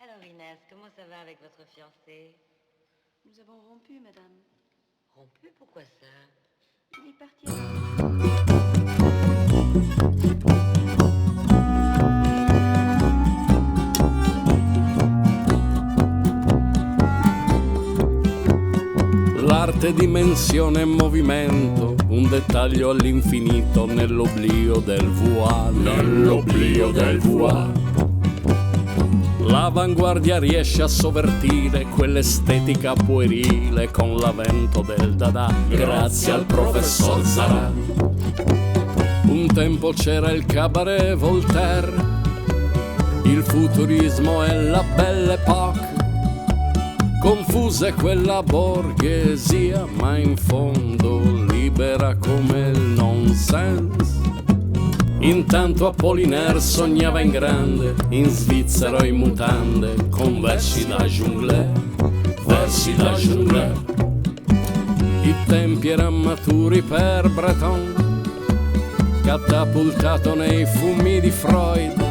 Alors Inès, comment ça va avec votre fiancé? Nous avons rompu, madame. Rompu? Pourquoi ça? Il est parti à... L'arte, dimensione e movimento, un dettaglio all'infinito nell'oblio del voile, nell'oblio del voile. L'avanguardia riesce a sovvertire quell'estetica puerile con l'avvento del Dada, grazie al professor Zara. Un tempo c'era il cabaret Voltaire, il futurismo e la Belle Époque. Confusa è quella borghesia, ma in fondo libera come il nonsense. Intanto Apollinaire sognava in grande, in Svizzera in mutande, con versi da jongleur, versi da jongleur. I tempi erano maturi per Breton, catapultato nei fumi di Freud.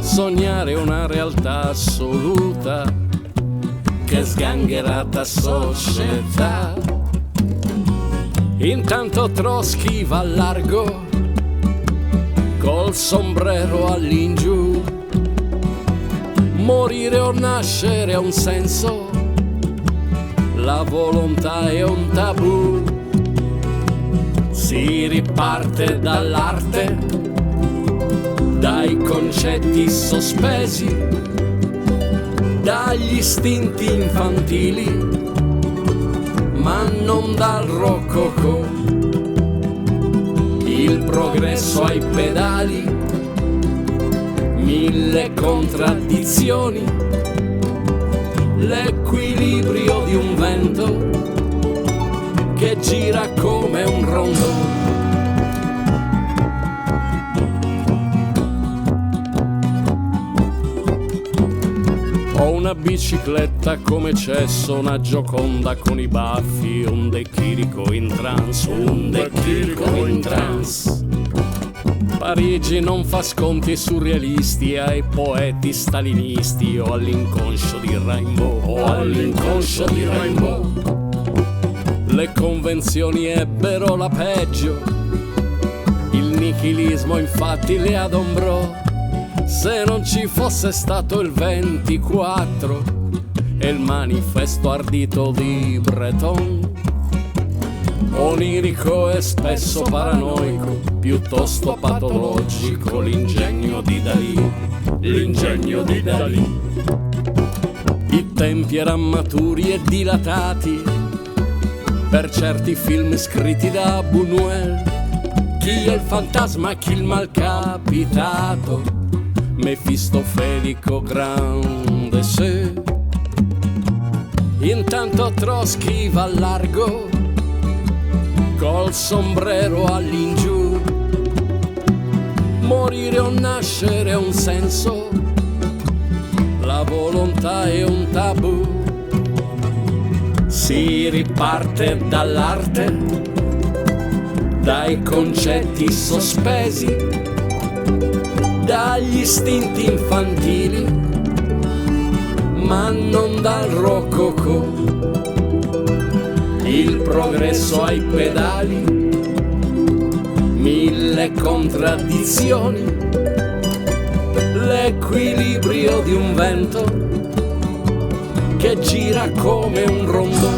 Sognare una realtà assoluta, che sgangherata società. Intanto Trotsky va largo, col sombrero all'ingiù. Morire o nascere ha un senso, la volontà è un tabù. Si riparte dall'arte, dai concetti sospesi, dagli istinti infantili, ma non dal rococò. Il progresso ai pedali, mille contraddizioni, l'equilibrio di un vento che gira come un rondo. Ho una bicicletta come cesso, una Gioconda con i baffi, un De Chirico in trance, un De Chirico in trance. Parigi non fa sconti surrealisti ai poeti stalinisti o all'inconscio di Rimbaud, o all'inconscio di Rimbaud. Le convenzioni ebbero la peggio, il nichilismo infatti le adombrò. Se non ci fosse stato il 24 e il manifesto ardito di Breton, onirico e spesso paranoico, piuttosto patologico l'ingegno di Dalì, l'ingegno di Dalì. I tempi erano maturi e dilatati per certi film scritti da Buñuel. Chi è il fantasma, chi il malcapitato, Mefistofelico grande sé. Intanto Trotsky va largo, col sombrero all'ingiù. Morire o nascere ha un senso, la volontà è un tabù. Si riparte dall'arte, dai concetti sospesi, dagli istinti infantili, ma non dal rococò. Il progresso ai pedali, mille contraddizioni, l'equilibrio di un vento che gira come un rondò.